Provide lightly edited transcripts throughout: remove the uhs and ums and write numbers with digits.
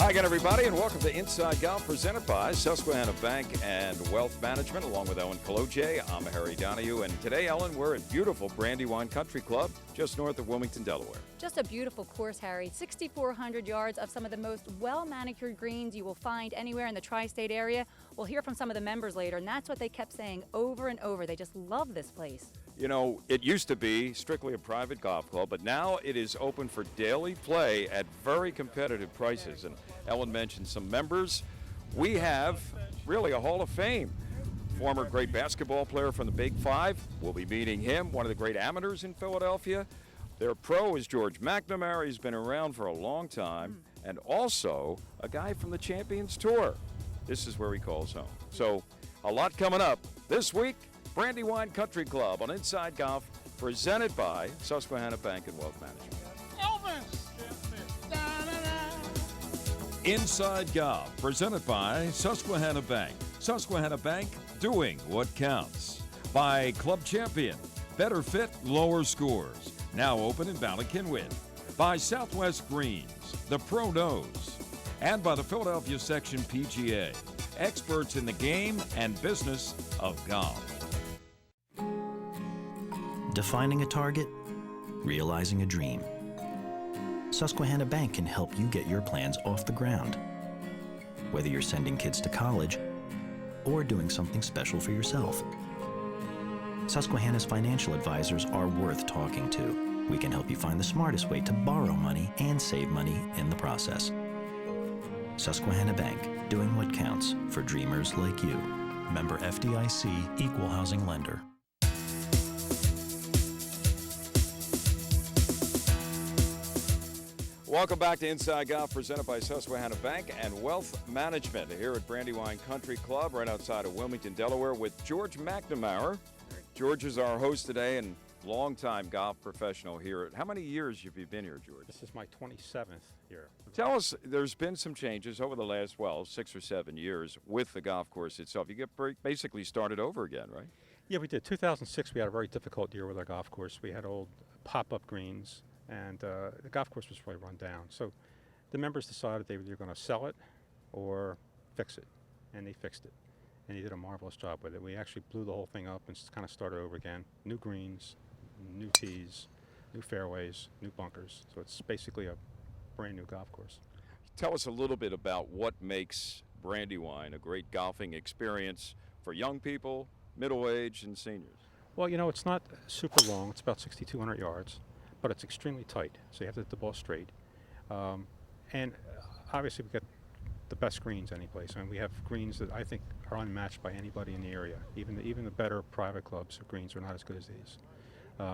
Hi again, everybody, and welcome to Inside Golf, presented by Susquehanna Bank and Wealth Management, along with Ellen Cologe. I'm Harry Donahue, and today, Ellen, we're at beautiful Brandywine Country Club, just north of Wilmington, Delaware. Just a beautiful course, Harry. 6,400 yards of some of the most well-manicured greens you will find anywhere in the tri-state area. We'll hear from some of the members later, and that's what they kept saying over and over. They just love this place. You know, it used to be strictly a private golf club, but now it is open for daily play at very competitive prices. And Ellen mentioned some members. We have really a Hall of Fame. Former great basketball player from the Big Five. We'll be meeting him, one of the great amateurs in Philadelphia. Their pro is George McNamara. He's been around for a long time. And also a guy from the Champions Tour. This is where he calls home. So a lot coming up this week. Brandywine Country Club on Inside Golf, presented by Susquehanna Bank and Wealth Management. Inside Golf, presented by Susquehanna Bank. Susquehanna Bank, doing what counts. By Club Champion, better fit, lower scores. Now open in Ballackinwood. By Southwest Greens, the Pro Knows. And by the Philadelphia Section PGA, experts in the game and business of golf. Defining a target, realizing a dream. Susquehanna Bank can help you get your plans off the ground. Whether you're sending kids to college or doing something special for yourself. Susquehanna's financial advisors are worth talking to. We can help you find the smartest way to borrow money and save money in the process. Susquehanna Bank, doing what counts for dreamers like you. Member FDIC, Equal Housing Lender. Welcome back to Inside Golf, presented by Susquehanna Bank and Wealth Management here at Brandywine Country Club, right outside of Wilmington, Delaware, with George McNamara. George is our host today and longtime golf professional here. How many years have you been here, George? This is my 27th year. Tell us, there's been some changes over the last, 6 or 7 years with the golf course itself. You get basically started over again, right? Yeah, we did. 2006, we had a very difficult year with our golf course. We had old pop-up greens, and the golf course was really run down. So the members decided they were either going to sell it or fix it, and they fixed it. And they did a marvelous job with it. We actually blew the whole thing up and kind of started over again. New greens, new tees, new fairways, new bunkers. So it's basically a brand new golf course. Tell us a little bit about what makes Brandywine a great golfing experience for young people, middle-aged, and seniors. Well, you know, it's not super long. It's about 6,200 yards. But it's extremely tight, so you have to hit the ball straight. And obviously, we get the best greens any place. I mean, we have greens that I think are unmatched by anybody in the area. Even the better private clubs of greens are not as good as these,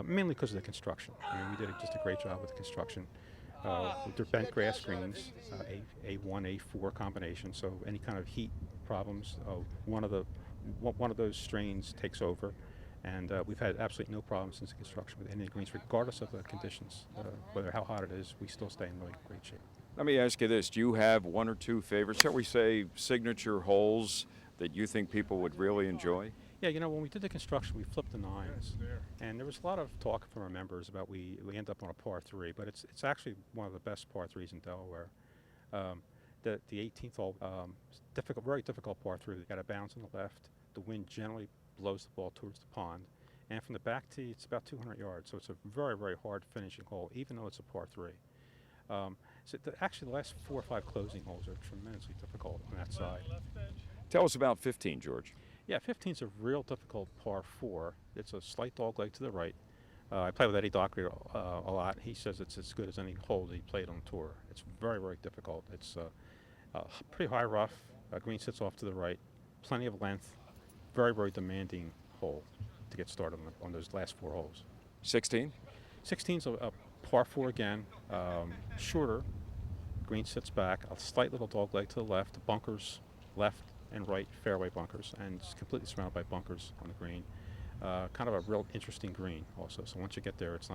mainly because of the construction. I mean, we did just a great job with the construction. They're bent grass greens, A1, A4 combination, so any kind of heat problems, one of those strains takes over. And we've had absolutely no problems since the construction with any greens, regardless of the conditions. Whether how hot it is, we still stay in really great shape. Let me ask you this. Do you have one or two favorites, shall we say, signature holes that you think people would really enjoy? Yeah, you know, when we did the construction, we flipped the nines. And there was a lot of talk from our members about we end up on a par 3, but it's actually one of the best par 3s in Delaware. The 18th hole, very difficult par 3. You got a bounce on the left. The wind generally blows the ball towards the pond, and from the back tee it's about 200 yards, so it's a very, very hard finishing hole, even though it's a par 3. Actually the last 4 or 5 closing holes are tremendously difficult on that side. Tell us about 15, George. Yeah, 15's a real difficult par 4. It's a slight dog leg to the right. I play with Eddie Dockery a lot. He says it's as good as any hole that he played on tour. It's very, very difficult. It's pretty high rough. Green sits off to the right, plenty of length. Very, very demanding hole to get started on those last 4 holes. 16? 16's a par 4 again, shorter. Green sits back, a slight little dog leg to the left, bunkers left and right, fairway bunkers, and it's completely surrounded by bunkers on the green. Kind of a real interesting green also. So once you get there, it's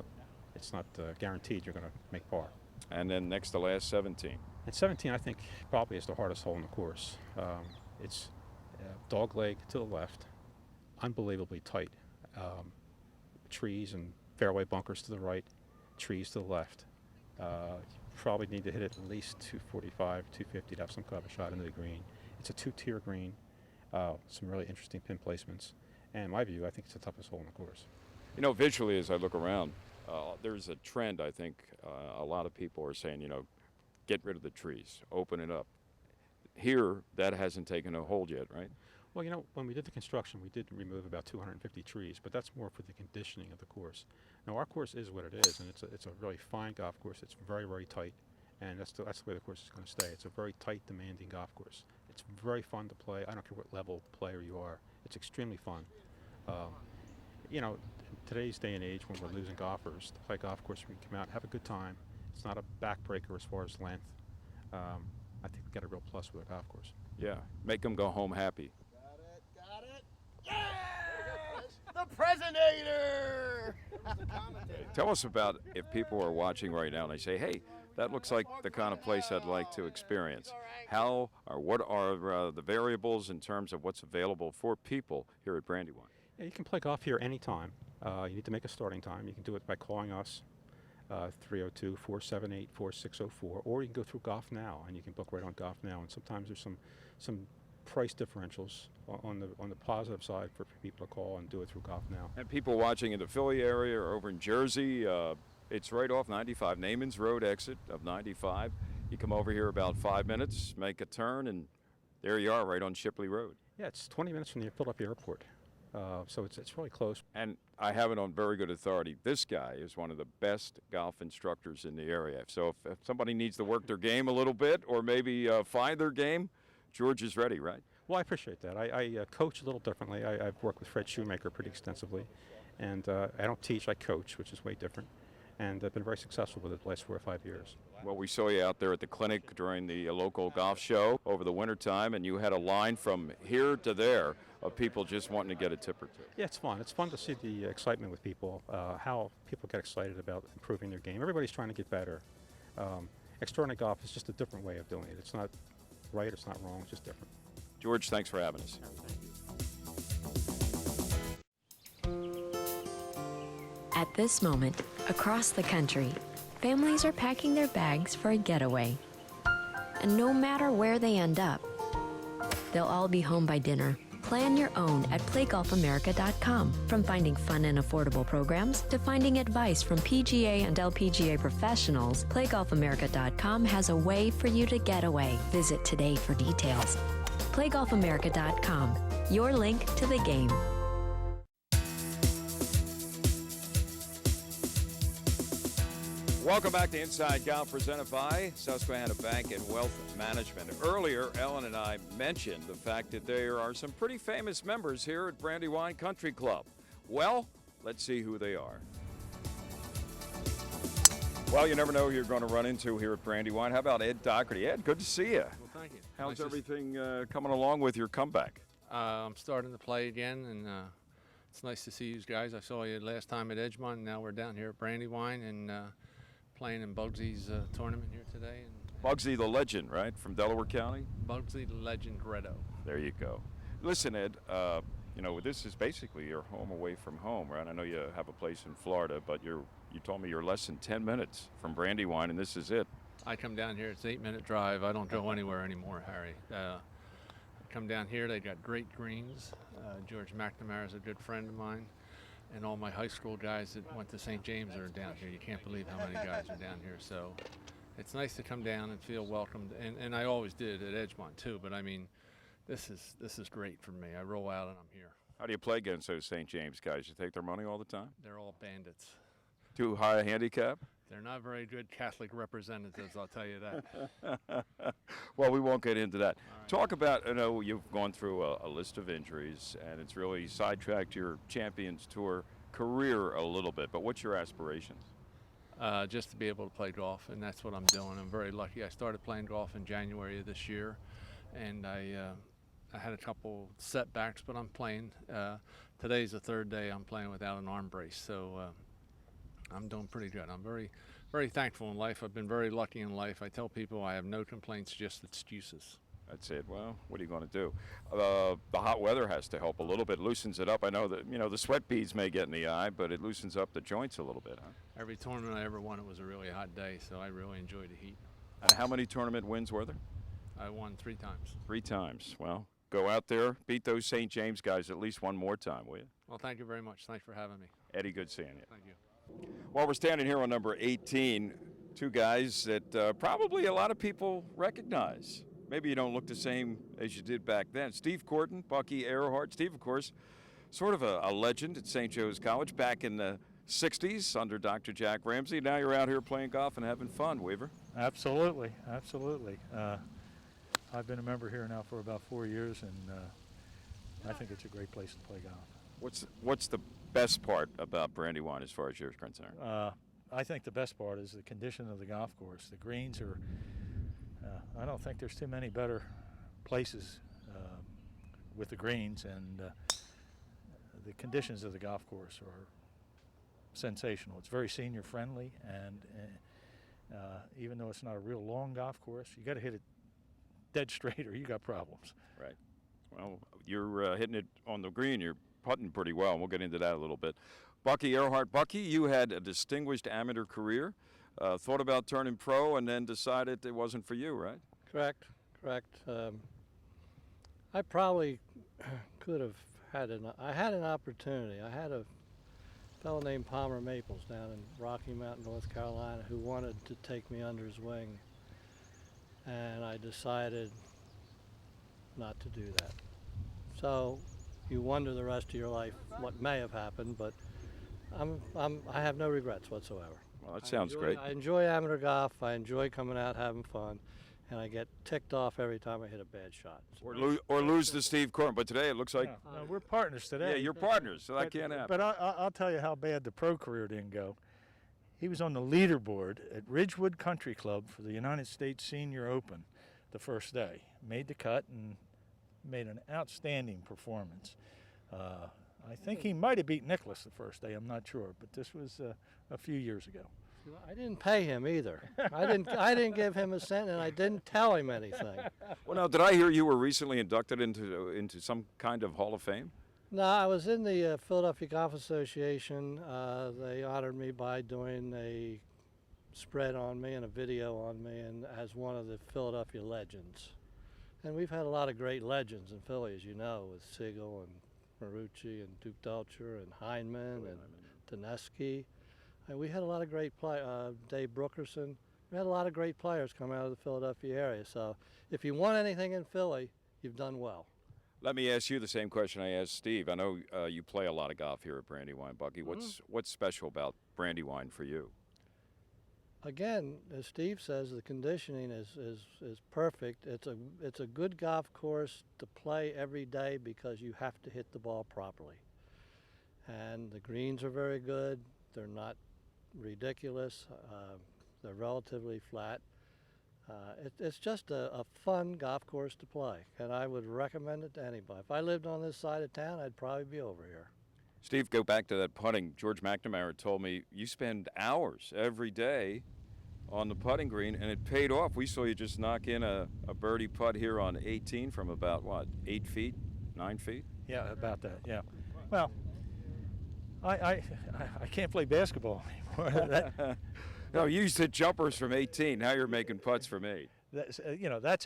not guaranteed you're going to make par. And then next to last, 17. And 17, I think, probably is the hardest hole in the course. It's dog leg to the left, unbelievably tight. Trees and fairway bunkers to the right, trees to the left. probably need to hit it at least 245, 250 to have some kind of a shot into the green. It's a two-tier green, some really interesting pin placements. And in my view, I think it's the toughest hole in the course. You know, visually as I look around, there's a trend, I think, a lot of people are saying, you know, get rid of the trees, open it up. Here, that hasn't taken a hold yet, right? Well, you know, when we did the construction, we did remove about 250 trees, but that's more for the conditioning of the course. Now, our course is what it is, and it's a really fine golf course. It's very, very tight, and that's the way the course is going to stay. It's a very tight, demanding golf course. It's very fun to play. I don't care what level player you are. It's extremely fun. You know, in today's day and age, when we're losing golfers, to play golf course, we can come out and have a good time. It's not a backbreaker as far as length. I think we got a real plus with a golf course. Yeah, make them go home happy. Got it. Yes! The Presidentator! Tell us about if people are watching right now and they say, hey, that looks like the kind of place I'd like to experience. How or what are the variables in terms of what's available for people here at Brandywine? Yeah, you can play golf here anytime. You need to make a starting time. You can do it by calling us, 302-478-4604, or you can go through Golf Now, and you can book right on Golf Now. And sometimes there's some price differentials on the positive side for people to call and do it through Golf Now. And people watching in the Philly area or over in Jersey, it's right off 95, Naaman's Road exit of 95. You come over here about 5 minutes, make a turn, and there you are right on Shipley Road. Yeah, it's 20 minutes from the Philadelphia airport. So it's really close. And I have it on very good authority. This guy is one of the best golf instructors in the area. So if somebody needs to work their game a little bit or maybe find their game, George is ready, right? Well, I appreciate that. I coach a little differently. I've worked with Fred Shoemaker pretty extensively. And I don't teach, I coach, which is way different. And I've been very successful with it the last 4 or 5 years. Well, we saw you out there at the clinic during the local golf show over the wintertime, and you had a line from here to there of people just wanting to get a tip or two. Yeah, it's fun. It's fun to see the excitement with people, how people get excited about improving their game. Everybody's trying to get better. Extraordinary golf is just a different way of doing it. It's not right, it's not wrong, it's just different. George, thanks for having us. At this moment, across the country, families are packing their bags for a getaway. And no matter where they end up, they'll all be home by dinner. Plan your own at playgolfamerica.com. From finding fun and affordable programs to finding advice from PGA and LPGA professionals, playgolfamerica.com has a way for you to get away. Visit today for details. playgolfamerica.com, your link to the game. Welcome back to Inside Golf, presented by Susquehanna Bank and Wealth Management. Earlier, Ellen and I mentioned the fact that there are some pretty famous members here at Brandywine Country Club. Well, let's see who they are. Well, you never know who you're going to run into here at Brandywine. How about Ed Doherty? Ed, good to see you. Well, thank you. How's Nice everything coming along with your comeback? I'm starting to play again, and it's nice to see you guys. I saw you last time at Edgemont. Now we're down here at Brandywine and playing in Bugsy's tournament here today. And Bugsy the legend, right, from Delaware County? Bugsy the legend Gredo. There you go. Listen, Ed, you know, this is basically your home away from home, right? I know you have a place in Florida, but you told me you're less than 10 minutes from Brandywine, and this is it. I come down here. It's an 8-minute drive. I don't go anywhere anymore, Harry. I come down here. They got great greens. George McNamara is a good friend of mine. And all my high school guys that went to St. James are down here. You can't believe how many guys are down here. So it's nice to come down and feel welcomed. And I always did at Edgemont too. But I mean, this is great for me. I roll out and I'm here. How do you play against those St. James guys? You take their money all the time? They're all bandits. Too high a handicap? They're not very good Catholic representatives, I'll tell you that. Well, we won't get into that. Right. Talk about, I know you've gone through a list of injuries, and it's really sidetracked your Champions Tour career a little bit, but what's your aspirations? Just to be able to play golf, and that's what I'm doing. I'm very lucky. I started playing golf in January of this year, and I had a couple setbacks, but I'm playing. Today's the third day I'm playing without an arm brace, so I'm doing pretty good. I'm very, very thankful in life. I've been very lucky in life. I tell people I have no complaints, just excuses. I'd say, well, what are you going to do? The hot weather has to help a little bit, loosens it up. I know that, the sweat beads may get in the eye, but it loosens up the joints a little bit, huh? Every tournament I ever won, it was a really hot day, so I really enjoyed the heat. And how many tournament wins were there? I won 3 times. 3 times. Well, go out there, beat those St. James guys at least one more time, will you? Well, thank you very much. Thanks for having me. Eddie, good seeing you. Thank you. Well, we're standing here on number 18, 2 guys that probably a lot of people recognize. Maybe you don't look the same as you did back then. Steve Corton, Bucky Earhart. Steve, of course, sort of a legend at St. Joe's College back in the 60s under Dr. Jack Ramsey. Now you're out here playing golf and having fun, Weaver. Absolutely, absolutely. I've been a member here now for about 4 years, and I think it's a great place to play golf. What's the best part about Brandywine as far as you're concerned? I think the best part is the condition of the golf course. The greens are, I don't think there's too many better places with the greens, and the conditions of the golf course are sensational. It's very senior friendly, and even though it's not a real long golf course, you got to hit it dead straight or you got problems. Right. Well, you're hitting it on the green. You're putting pretty well, and we'll get into that a little bit. Bucky Earhart. Bucky, you had a distinguished amateur career, thought about turning pro, and then decided it wasn't for you, right? Correct. I probably could have had I had an opportunity. I had a fellow named Palmer Maples down in Rocky Mountain, North Carolina, who wanted to take me under his wing, and I decided not to do that. So you wonder the rest of your life what may have happened, but I have no regrets whatsoever. Well, that sounds great. I enjoy amateur golf. I enjoy coming out having fun, and I get ticked off every time I hit a bad shot. Or lose to Steve Corton. But today it looks like No, we're partners today. yeah, you're partners, so that can't happen. But I'll tell you how bad the pro career didn't go. He was on the leaderboard at Ridgewood Country Club for the United States Senior Open the first day. Made the cut and made an outstanding performance. I think he might have beat Nicholas the first day. I'm not sure, but this was a few years ago. I didn't pay him either. I didn't give him a cent, and I didn't tell him anything. Well, now, did I hear you were recently inducted into some kind of Hall of Fame? No, I was in the Philadelphia Golf Association. They honored me by doing a spread on me and a video on me, and as one of the Philadelphia legends. And we've had a lot of great legends in Philly, as you know, with Siegel and Marucci and Duke Dulcher and Heineman and Tedeschi. And we had a lot of great players, Dave Brookerson. We had a lot of great players come out of the Philadelphia area. So if you want anything in Philly, you've done well. Let me ask you the same question I asked Steve. I know you play a lot of golf here at Brandywine, Bucky. What's special about Brandywine for you? Again, as Steve says, the conditioning is perfect. It's a good golf course to play every day because you have to hit the ball properly. And the greens are very good. They're not ridiculous. They're relatively flat. It's just a fun golf course to play, and I would recommend it to anybody. If I lived on this side of town, I'd probably be over here. Steve, go back to that putting. George McNamara told me you spend hours every day on the putting green, and it paid off. We saw you just knock in a birdie putt here on 18 from about, 8 feet, 9 feet? Yeah, about that, yeah. Well, I can't play basketball anymore. No, you used to hit jumpers from 18. Now you're making putts from 8. That's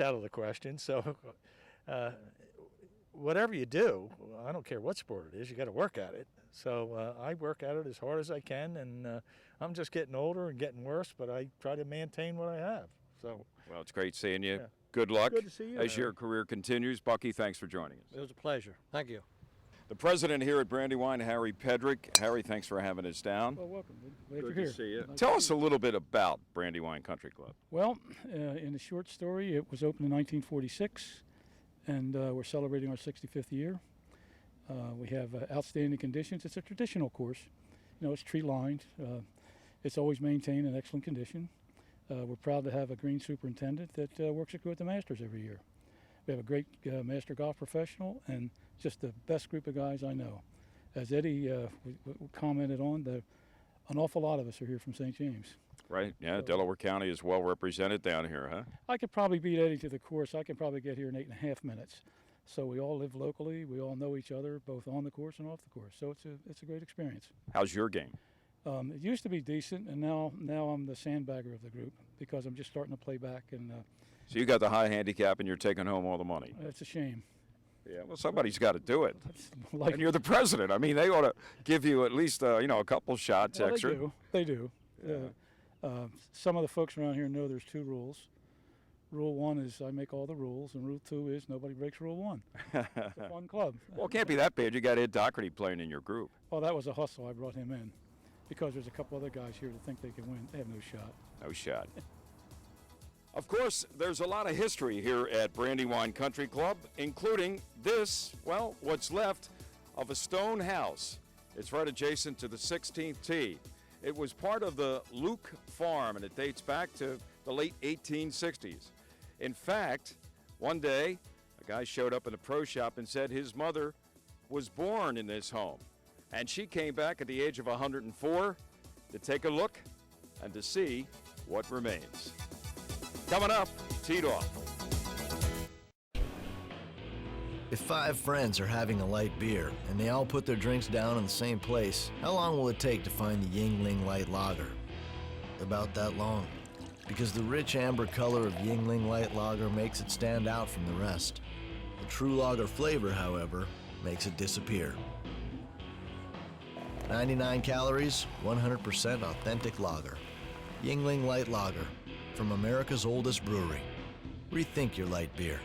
out of the question. So whatever you do, I don't care what sport it is, you got to work at it. So I work at it as hard as I can, and I'm just getting older and getting worse, but I try to maintain what I have. So. Well, it's great seeing you. Yeah. Good luck Good to see you, as Harry. your career continues. Bucky, thanks for joining us. It was a pleasure. Thank you. The president here at Brandywine, Harry Pedrick. Harry, thanks for having us down. Well, welcome. Glad Good you're to here. see you. Nice Tell to us a little bit about Brandywine Country Club. Well, in a short story, it was opened in 1946, and we're celebrating our 65th year. We have outstanding conditions. It's a traditional course. It's tree-lined. It's always maintained in excellent condition. We're proud to have a green superintendent that works with the Masters every year. We have a great master golf professional and just the best group of guys I know. As Eddie commented on, an awful lot of us are here from St. James. Right, yeah, So- Delaware County is well represented down here, huh? I could probably beat Eddie to the course. I can probably get here in 8.5 minutes. So we all live locally. We all know each other, both on the course and off the course. So it's a great experience. How's your game? It used to be decent, and now I'm the sandbagger of the group because I'm just starting to play back, and So you got the high handicap and you're taking home all the money. it's a shame. Yeah, well, somebody's got to do it. That's like, And you're the president. I mean, they ought to give you at least, a couple shots well, extra. They do. Some of the folks around here know there's 2 rules. Rule 1 is I make all the rules, and Rule 2 is nobody breaks Rule 1. It's a fun club. Well, it can't be that bad. You got Ed Doherty playing in your group. Well, that was a hustle. I brought him in because there's a couple other guys here that think they can win. They have no shot. No shot. Of course, there's a lot of history here at Brandywine Country Club, including this, well, what's left of a stone house. It's right adjacent to the 16th tee. It was part of the Luke Farm, and it dates back to the late 1860s. In fact, one day, a guy showed up in the pro shop and said his mother was born in this home. And she came back at the age of 104 to take a look and to see what remains. Coming up, Teed Off. If 5 friends are having a light beer and they all put their drinks down in the same place, how long will it take to find the Yingling Light Lager? About that long. Because the rich amber color of Yingling Light Lager makes it stand out from the rest. The true lager flavor, however, makes it disappear. 99 calories, 100% authentic lager. Yingling Light Lager, from America's oldest brewery. Rethink your light beer.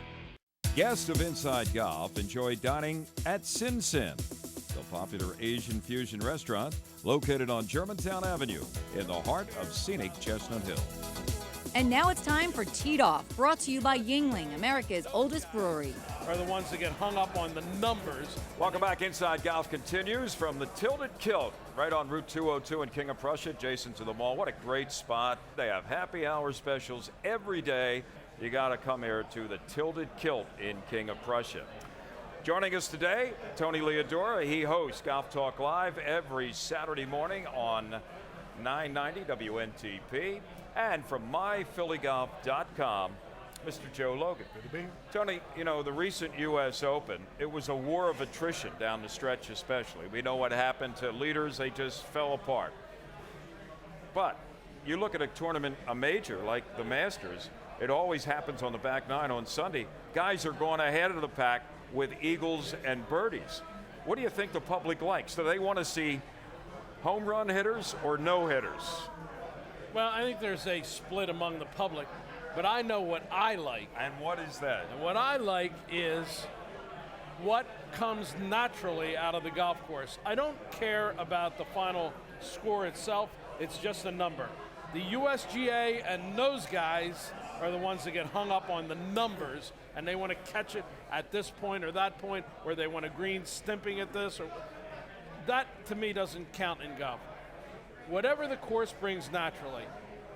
Guests of Inside Golf enjoy dining at Sin Sin, the popular Asian fusion restaurant located on Germantown Avenue in the heart of scenic Chestnut Hill. And now it's time for Teed Off, brought to you by Yingling, America's oldest brewery. Are the ones that get hung up on the numbers. Welcome back. Inside Golf continues from the Tilted Kilt, right on Route 202 in King of Prussia, adjacent to the mall. What a great spot. They have happy hour specials every day. You got to come here to the Tilted Kilt in King of Prussia. Joining us today, Tony Leodora. He hosts Golf Talk Live every Saturday morning on 990 WNTP. And from myphillygolf.com, Mr. Joe Logan. Good to be here. Tony, the recent U.S. Open, it was a war of attrition down the stretch especially. We know what happened to leaders. They just fell apart. But you look at a tournament, a major like the Masters, it always happens on the back nine on Sunday. Guys are going ahead of the pack with eagles and birdies. What do you think the public likes? Do they want to see home run hitters or no hitters? Well, I think there's a split among the public, but I know what I like. And what is that? And what I like is what comes naturally out of the golf course. I don't care about the final score itself. It's just a number. The USGA and those guys are the ones that get hung up on the numbers, and they want to catch it at this point or that point, or they want a green stimping at this, or that to me doesn't count in golf. Whatever the course brings naturally.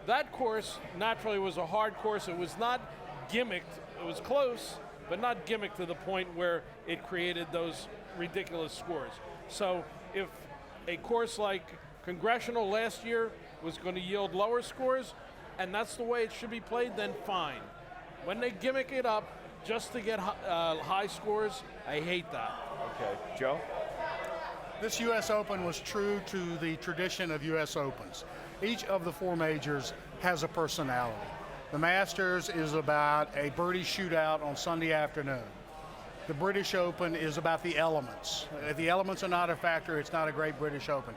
That course naturally was a hard course. It was not gimmicked. It was close, but not gimmicked to the point where it created those ridiculous scores. So if a course like Congressional last year was going to yield lower scores, and that's the way it should be played, then fine. When they gimmick it up just to get high scores, I hate that. Okay, Joe? This U.S. Open was true to the tradition of U.S. Opens. Each of the 4 majors has a personality. The Masters is about a birdie shootout on Sunday afternoon. The British Open is about the elements. If the elements are not a factor, it's not a great British Open.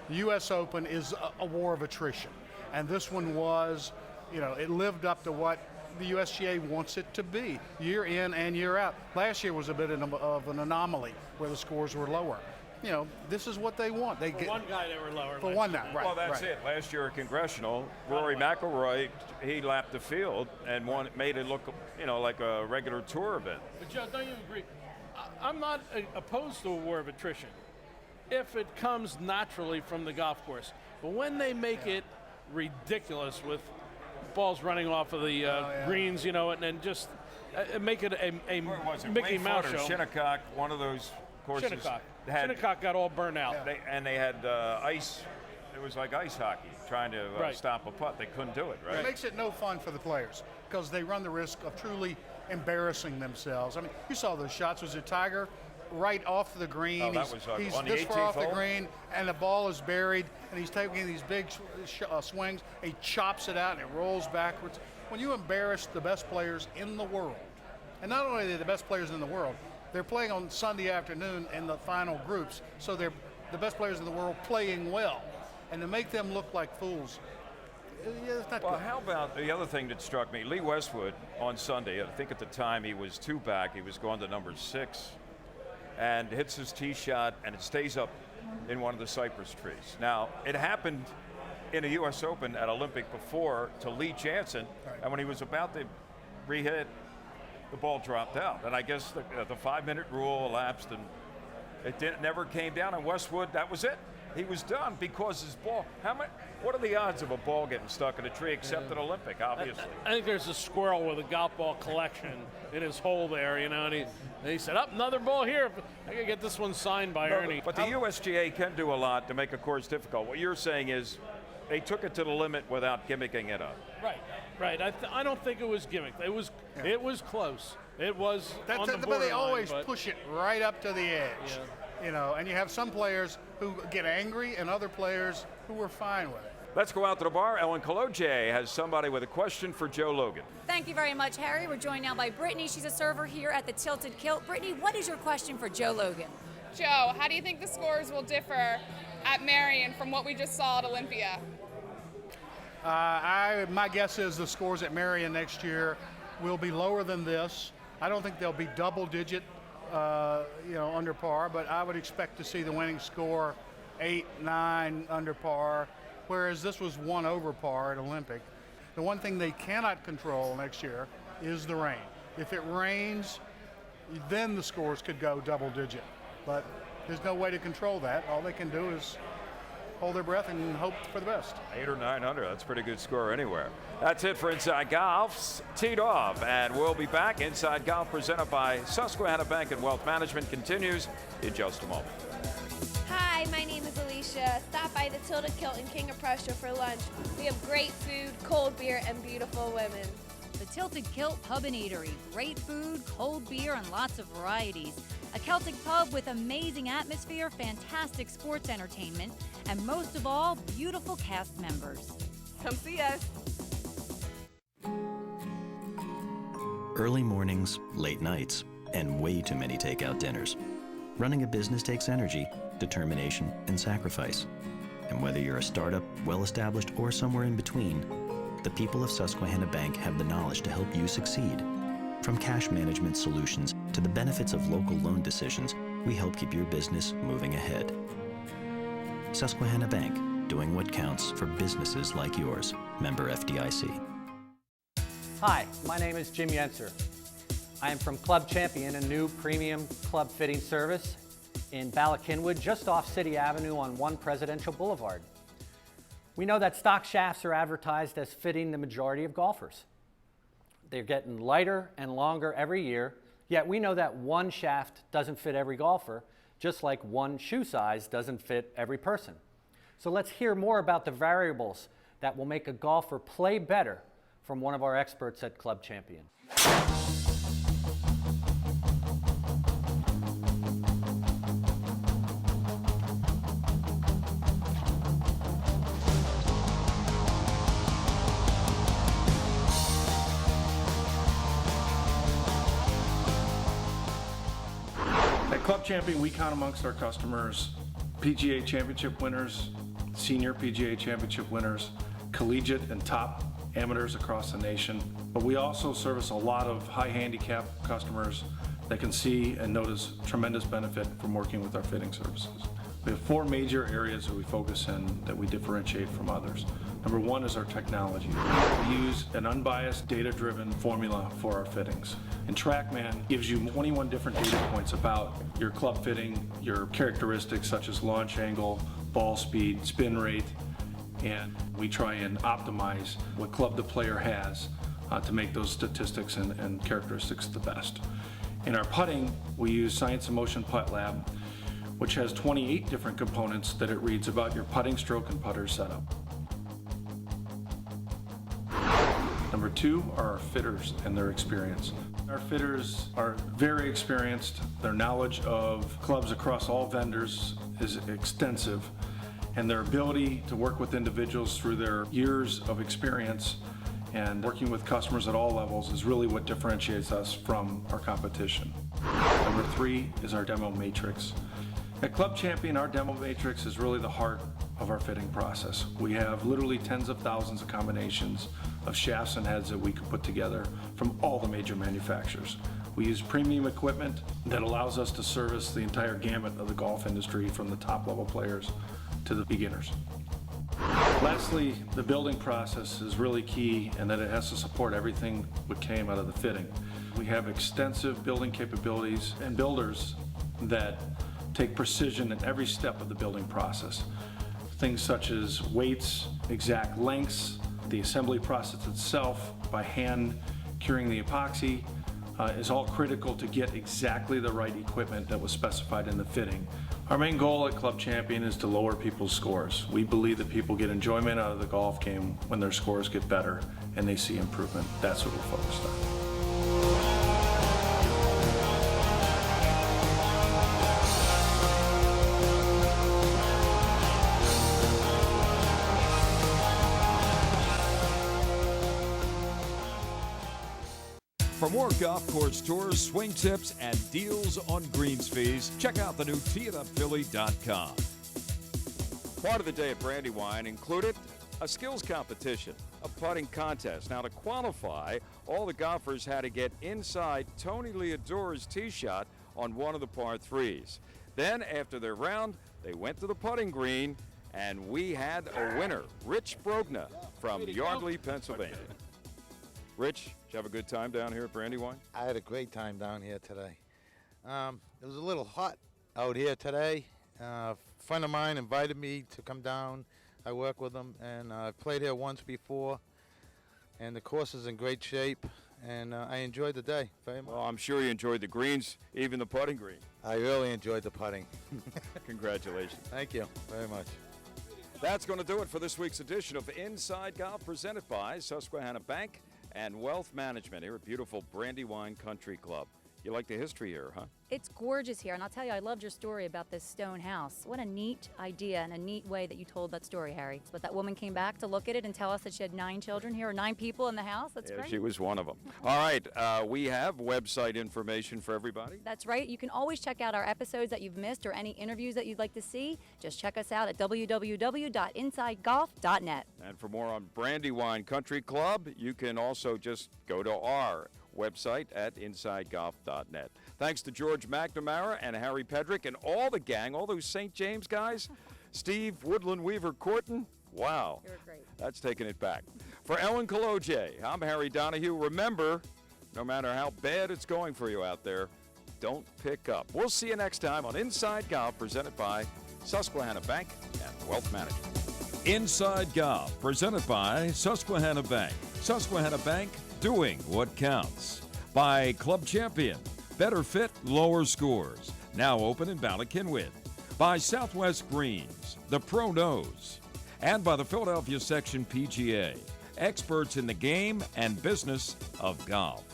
The U.S. Open is a war of attrition. And this one was, it lived up to what the USGA wants it to be, year in and year out. Last year was a bit of an anomaly where the scores were lower. This is what they want. For one guy, they were lower. For one night, right. Well, that's it. Last year at Congressional, Rory McIlroy, he lapped the field and made it look, like a regular tour event. But Joe, don't you agree? I'm not opposed to a war of attrition if it comes naturally from the golf course. But when they make it ridiculous with balls running off of the greens, and then just make it a Mickey Mouse show. Shinnecock, one of those courses. Shinnecock got all burnt out. They had ice. It was like ice hockey, trying to stop a putt. They couldn't do it, right? It makes it no fun for the players because they run the risk of truly embarrassing themselves. I mean, you saw those shots. Was it Tiger? Right off the green. Oh, that was he's on the this 18th far off hole? the green, and the ball is buried, and he's taking these big swings. He chops it out, and it rolls backwards. When you embarrass the best players in the world, and not only are they the best players in the world, they're playing on Sunday afternoon in the final groups, so they're the best players in the world playing well, and to make them look like fools, it's not Well, good. how about the other thing that struck me? Lee Westwood on Sunday, I think at the time he was 2 back, he was going to number 6, and hits his tee shot, and it stays up in one of the cypress trees. Now, it happened in a U.S. Open at Olympic before to Lee Jansen, and when he was about to re-hit, the ball dropped out. And I guess the 5-minute rule elapsed, and it never came down. And Westwood, that was it. He was done because his ball. What are the odds of a ball getting stuck in a tree except at Olympic, obviously? I think there's a squirrel with a golf ball collection in his hole there, and he said, another ball here. I gotta get this one signed by Ernie. But the USGA can do a lot to make a course difficult. What you're saying is they took it to the limit without gimmicking it up. Right. I don't think it was gimmicked. It was close. It was on the borderline. But they always push it right up to the edge. Yeah. And you have some players who get angry and other players who were fine with it. Let's go out to the bar. Ellen Kolodziej has somebody with a question for Joe Logan. Thank you very much, Harry. We're joined now by Brittany. She's a server here at the Tilted Kilt. Brittany, what is your question for Joe Logan? Joe, how do you think the scores will differ at Marion from what we just saw at Olympia? My guess is the scores at Marion next year will be lower than this. I don't think they'll be double-digit, under par, but I would expect to see the winning score 8, 9 under par, whereas this was 1 over par at Olympic. The one thing they cannot control next year is the rain. If it rains, then the scores could go double-digit, but there's no way to control that. All they can do is hold their breath and hope for the best. 8 or 9 under, that's a pretty good score anywhere. That's it for Inside Golf's Teed Off, and we'll be back. Inside Golf presented by Susquehanna Bank and Wealth Management continues in just a moment. Hi, my name is Alicia. Stop by the Tilted Kilt in King of Prussia for lunch. We have great food, cold beer, and beautiful women. The Tilted Kilt Pub and Eatery. Great food, cold beer, and lots of varieties. A Celtic pub with amazing atmosphere, fantastic sports entertainment, and most of all, beautiful cast members. Come see us. Early mornings, late nights, and way too many takeout dinners. Running a business takes energy, determination, and sacrifice. And whether you're a startup, well-established, or somewhere in between, the people of Susquehanna Bank have the knowledge to help you succeed. From cash management solutions to the benefits of local loan decisions, we help keep your business moving ahead. Susquehanna Bank, doing what counts for businesses like yours. Member FDIC. Hi, my name is Jim Yenser. I am from Club Champion, a new premium club fitting service in Bala Cynwyd, just off City Avenue on 1 Presidential Boulevard. We know that stock shafts are advertised as fitting the majority of golfers. They're getting lighter and longer every year, yet we know that one shaft doesn't fit every golfer, just like one shoe size doesn't fit every person. So let's hear more about the variables that will make a golfer play better from one of our experts at Club Champion. At Club Champion, we count amongst our customers PGA Championship winners, senior PGA Championship winners, collegiate and top amateurs across the nation. But we also service a lot of high handicap customers that can see and notice tremendous benefit from working with our fitting services. We have 4 major areas that we focus in that we differentiate from others. Number 1 is our technology. We use an unbiased, data-driven formula for our fittings. And TrackMan gives you 21 different data points about your club fitting, your characteristics such as launch angle, ball speed, spin rate, and we try and optimize what club the player has to make those statistics and characteristics the best. In our putting, we use Science in Motion Putt Lab, which has 28 different components that it reads about your putting stroke and putter setup. Number 2 are our fitters and their experience. Our fitters are very experienced. Their knowledge of clubs across all vendors is extensive, and their ability to work with individuals through their years of experience and working with customers at all levels is really what differentiates us from our competition. Number 3 is our demo matrix. At Club Champion, our demo matrix is really the heart of our fitting process. We have literally tens of thousands of combinations of shafts and heads that we can put together from all the major manufacturers. We use premium equipment that allows us to service the entire gamut of the golf industry, from the top level players to the beginners. Lastly, the building process is really key, and that it has to support everything that came out of the fitting. We have extensive building capabilities and builders that take precision in every step of the building process. Things such as weights, exact lengths, the assembly process itself by hand curing the epoxy is all critical to get exactly the right equipment that was specified in the fitting. Our main goal at Club Champion is to lower people's scores. We believe that people get enjoyment out of the golf game when their scores get better and they see improvement. That's what we're focused on. For more golf course tours, swing tips, and deals on greens fees, check out the new teeitupphilly.com. Part of the day at Brandywine included a skills competition, a putting contest. Now, to qualify, all the golfers had to get inside Tony Leodora's tee shot on one of the par threes. Then, after their round, they went to the putting green, and we had a winner, Rich Brogna from Yardley, Pennsylvania. Rich, did you have a good time down here at Brandywine? I had a great time down here today. It was a little hot out here today. A friend of mine invited me to come down. I work with him, and I've played here once before, and the course is in great shape, and I enjoyed the day very much. Well, I'm sure you enjoyed the greens, even the putting green. I really enjoyed the putting. Congratulations. Thank you very much. That's going to do it for this week's edition of Inside Golf, presented by Susquehanna Bank and Wealth Management here at beautiful Brandywine Country Club. You like the history here, huh? It's gorgeous here, and I'll tell you, I loved your story about this stone house. What a neat idea and a neat way that you told that story, Harry. But that woman came back to look at it and tell us that she had 9 children here, or 9 people in the house. That's great. She was one of them. All right, we have website information for everybody. That's right. You can always check out our episodes that you've missed or any interviews that you'd like to see. Just check us out at www.insidegolf.net. And for more on Brandywine Country Club, you can also just go to our website at insidegolf.net. Thanks to George McNamara and Harry Pedrick and all the gang, all those St. James guys. Steve Woodland Weaver Corton. Wow. You're great. That's taking it back. For Ellen Kaloje, I'm Harry Donahue. Remember, no matter how bad it's going for you out there, don't pick up. We'll see you next time on Inside Golf, presented by Susquehanna Bank and Wealth Management. Inside Golf, presented by Susquehanna Bank. Susquehanna Bank, doing what counts. By Club Champion, better fit, lower scores. Now open in Ballackinwood. By Southwest Greens, the Pro Knows. And by the Philadelphia Section PGA, experts in the game and business of golf.